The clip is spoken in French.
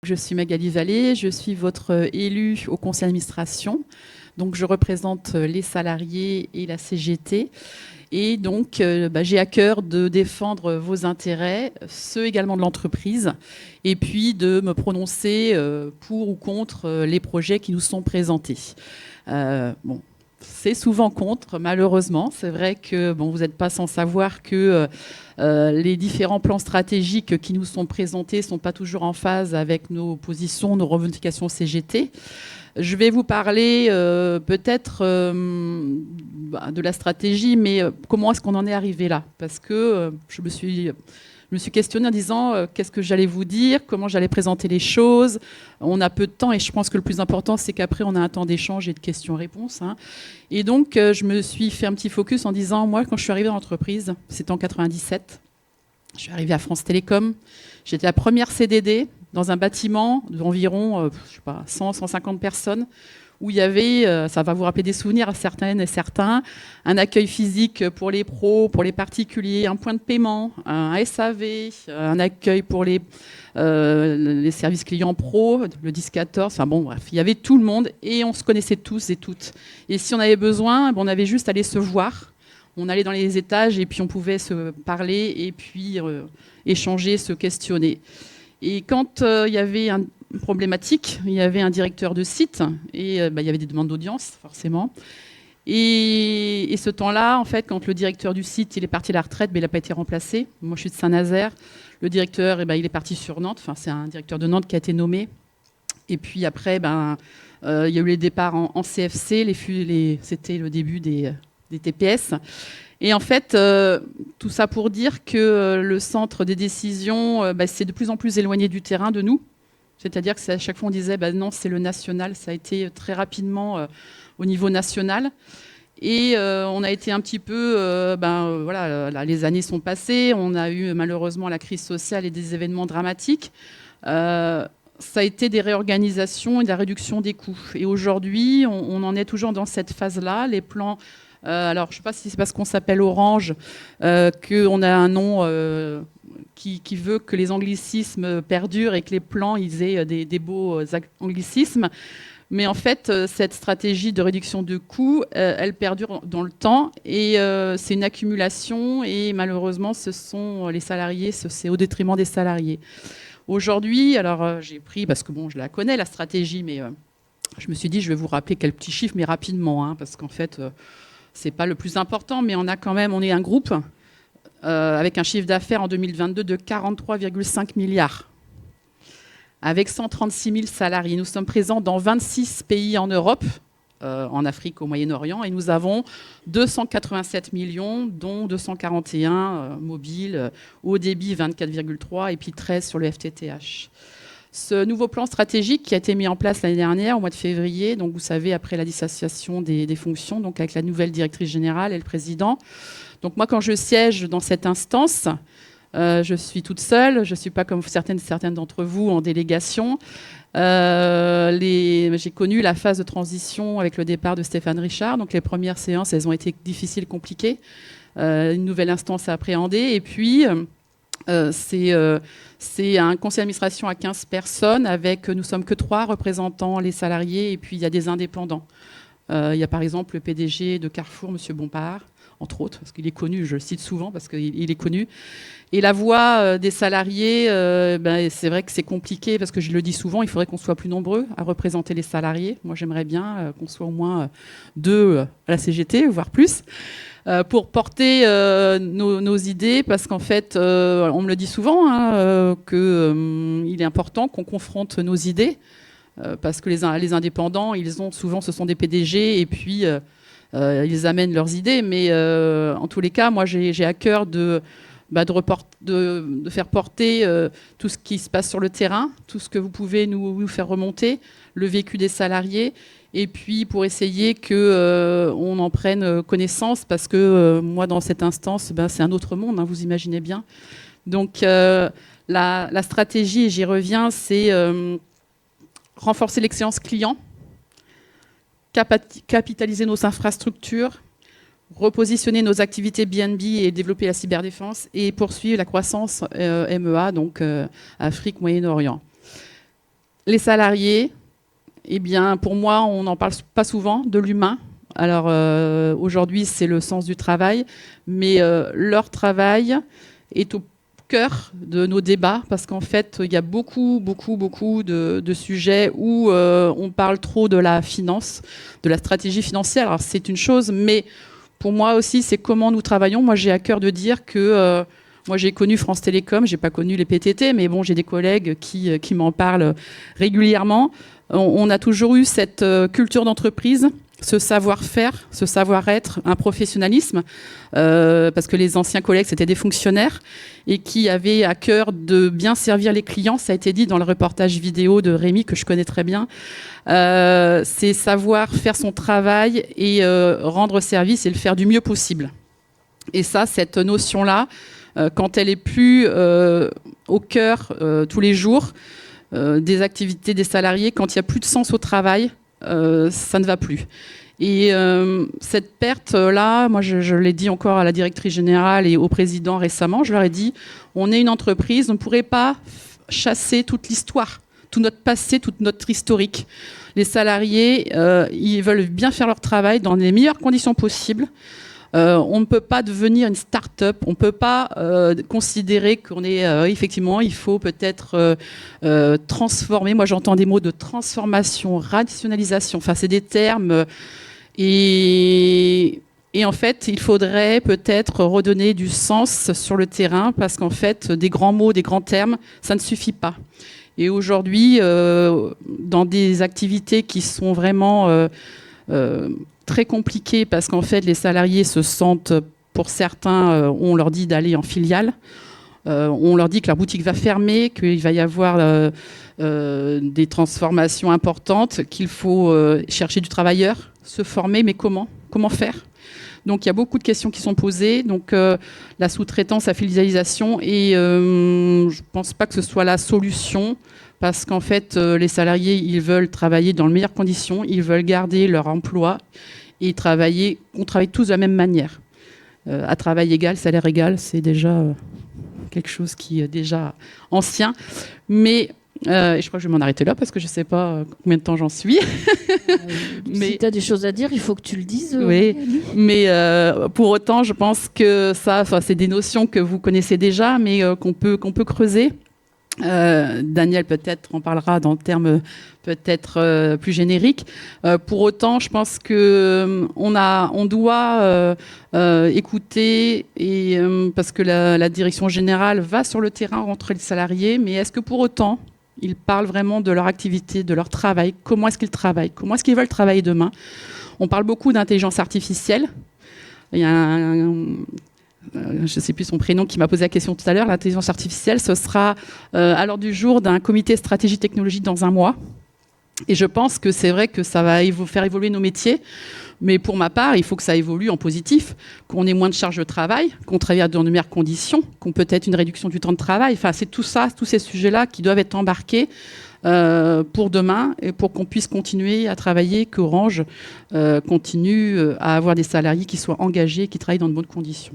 Je suis Magali Vallée, je suis votre élue au conseil d'administration. Donc, je représente les salariés et la CGT. Et donc, j'ai à cœur de défendre vos intérêts, ceux également de l'entreprise, et puis de me prononcer pour ou contre les projets qui nous sont présentés. C'est souvent contre, malheureusement. C'est vrai que vous n'êtes pas sans savoir que les différents plans stratégiques qui nous sont présentés ne sont pas toujours en phase avec nos positions, nos revendications CGT. Je vais vous parler peut-être de la stratégie, mais comment est-ce qu'on en est arrivé là? Parce que je me suis questionnée en disant qu'est-ce que j'allais vous dire, comment j'allais présenter les choses. On a peu de temps et je pense que le plus important, c'est qu'après, on a un temps d'échange et de questions-réponses. Et donc, je me suis fait un petit focus en disant, moi, quand je suis arrivée dans l'entreprise, c'était en 97, je suis arrivée à France Télécom, j'étais la première CDD dans un bâtiment d'environ 100, 150 personnes, où il y avait, ça va vous rappeler des souvenirs à certaines et certains, un accueil physique pour les pros, pour les particuliers, un point de paiement, un SAV, un accueil pour les services clients pro, le 10-14, enfin bon, bref, il y avait tout le monde et on se connaissait tous et toutes. Et si on avait besoin, on avait juste à aller se voir. On allait dans les étages et puis on pouvait se parler et puis échanger, se questionner. Et quand il y avait une problématique, il y avait un directeur de site et il y avait des demandes d'audience, forcément. Et ce temps-là, en fait, quand le directeur du site il est parti à la retraite, il n'a pas été remplacé. Moi, je suis de Saint-Nazaire. Le directeur, il est parti sur Nantes. Enfin, c'est un directeur de Nantes qui a été nommé. Et puis après, il y a eu les départs en CFC. C'était le début des TPS. Et en fait, tout ça pour dire que le centre des décisions, c'est de plus en plus éloigné du terrain de nous. C'est-à-dire que à chaque fois, on disait, non, c'est le national. Ça a été très rapidement au niveau national. Et on a été un petit peu... les années sont passées. On a eu malheureusement la crise sociale et des événements dramatiques. Ça a été des réorganisations et de la réduction des coûts. Et aujourd'hui, on en est toujours dans cette phase-là. Les plans... alors, je ne sais pas si c'est parce qu'on s'appelle Orange qu'on a un nom qui veut que les anglicismes perdurent et que les plans ils aient des beaux anglicismes. Mais en fait, cette stratégie de réduction de coûts, elle perdure dans le temps et c'est une accumulation et malheureusement, ce sont les salariés, c'est au détriment des salariés. Aujourd'hui, alors j'ai pris, parce que je la connais, la stratégie, mais je me suis dit, je vais vous rappeler quelques petits chiffres, mais rapidement, parce qu'en fait... c'est pas le plus important, mais on est un groupe avec un chiffre d'affaires en 2022 de 43,5 milliards, avec 136 000 salariés. Nous sommes présents dans 26 pays en Europe, en Afrique, au Moyen-Orient, et nous avons 287 millions, dont 241 mobiles, haut débit 24,3 et puis 13 sur le FTTH. Ce nouveau plan stratégique qui a été mis en place l'année dernière, au mois de février, donc vous savez, après la dissociation des fonctions, donc avec la nouvelle directrice générale et le président. Donc moi, quand je siège dans cette instance, je suis toute seule, je ne suis pas comme certaines d'entre vous en délégation. J'ai connu la phase de transition avec le départ de Stéphane Richard, donc les premières séances, elles ont été difficiles, compliquées. Une nouvelle instance à appréhender, et puis... c'est un conseil d'administration à 15 personnes avec, nous sommes que 3 représentant les salariés et puis il y a des indépendants. Il y a par exemple le PDG de Carrefour, M. Bompard, entre autres, parce qu'il est connu, je le cite souvent parce qu'il est connu. Et la voix des salariés, c'est vrai que c'est compliqué parce que je le dis souvent, il faudrait qu'on soit plus nombreux à représenter les salariés. Moi, j'aimerais bien qu'on soit au moins 2 à la CGT, voire plus. Pour porter nos idées, parce qu'en fait, on me le dit souvent, qu'il est important qu'on confronte nos idées, parce que les indépendants, souvent, ce sont des PDG, et puis ils amènent leurs idées, mais en tous les cas, moi, j'ai à cœur de faire porter tout ce qui se passe sur le terrain, tout ce que vous pouvez nous faire remonter, le vécu des salariés, et puis pour essayer qu'on en prenne connaissance, parce que moi, dans cette instance, c'est un autre monde, vous imaginez bien. Donc la stratégie, et j'y reviens, c'est renforcer l'excellence client, capitaliser nos infrastructures, repositionner nos activités BNB et développer la cyberdéfense, et poursuivre la croissance MEA, donc Afrique, Moyen-Orient. Les salariés, eh bien, pour moi, on n'en parle pas souvent de l'humain. Alors, aujourd'hui, c'est le sens du travail, mais leur travail est au cœur de nos débats, parce qu'en fait, il y a beaucoup de sujets où on parle trop de la finance, de la stratégie financière. Alors, c'est une chose, mais pour moi aussi, c'est comment nous travaillons. Moi, j'ai à cœur de dire que moi, j'ai connu France Télécom, j'ai pas connu les PTT, mais bon, j'ai des collègues qui m'en parlent régulièrement. On a toujours eu cette culture d'entreprise, ce savoir-faire, ce savoir-être, un professionnalisme, parce que les anciens collègues, c'était des fonctionnaires et qui avaient à cœur de bien servir les clients. Ça a été dit dans le reportage vidéo de Rémi, que je connais très bien. C'est savoir faire son travail et rendre service et le faire du mieux possible. Et ça, cette notion-là, quand elle est plus au cœur tous les jours des activités des salariés, quand il n'y a plus de sens au travail, ça ne va plus. Et cette perte-là, moi je l'ai dit encore à la directrice générale et au président récemment, je leur ai dit, on est une entreprise, on ne pourrait pas chasser toute l'histoire, tout notre passé, toute notre historique. Les salariés, ils veulent bien faire leur travail dans les meilleures conditions possibles. On ne peut pas devenir une start-up, on ne peut pas considérer qu'on est... effectivement, il faut peut-être transformer. Moi, j'entends des mots de transformation, rationalisation. Enfin, c'est des termes... Et en fait, il faudrait peut-être redonner du sens sur le terrain, parce qu'en fait, des grands mots, des grands termes, ça ne suffit pas. Et aujourd'hui, dans des activités qui sont vraiment... très compliqué, parce qu'en fait les salariés se sentent, pour certains, on leur dit d'aller en filiale, on leur dit que leur boutique va fermer, qu'il va y avoir des transformations importantes, qu'il faut chercher du travailleur, se former, mais comment faire? Donc il y a beaucoup de questions qui sont posées, donc la sous-traitance, la filialisation, et je ne pense pas que ce soit la solution, parce qu'en fait, les salariés, ils veulent travailler dans les meilleures conditions, ils veulent garder leur emploi et on travaille tous de la même manière. À travail égal, salaire égal, c'est déjà quelque chose qui est déjà ancien. Mais je crois que je vais m'en arrêter là, parce que je ne sais pas combien de temps j'en suis. Mais si tu as des choses à dire, il faut que tu le dises. Oui, mais pour autant, je pense que ça, c'est des notions que vous connaissez déjà, mais qu'on peut creuser. Daniel peut-être en parlera dans le terme peut-être plus générique. Pour autant, je pense que on doit écouter, et parce que la direction générale va sur le terrain rencontrer les salariés, mais est-ce que pour autant ils parlent vraiment de leur activité, de leur travail? Comment est-ce qu'ils travaillent? Comment est-ce qu'ils veulent travailler demain? On parle beaucoup d'intelligence artificielle. Il y a je ne sais plus son prénom, qui m'a posé la question tout à l'heure. L'intelligence artificielle, ce sera à l'ordre du jour d'un comité stratégie technologique dans un mois. Et je pense que c'est vrai que ça va faire évoluer nos métiers. Mais pour ma part, il faut que ça évolue en positif, qu'on ait moins de charges de travail, qu'on travaille dans de meilleures conditions, qu'on peut-être une réduction du temps de travail. Enfin, c'est tout ça, tous ces sujets-là qui doivent être embarqués pour demain, et pour qu'on puisse continuer à travailler, qu'Orange continue à avoir des salariés qui soient engagés, qui travaillent dans de bonnes conditions.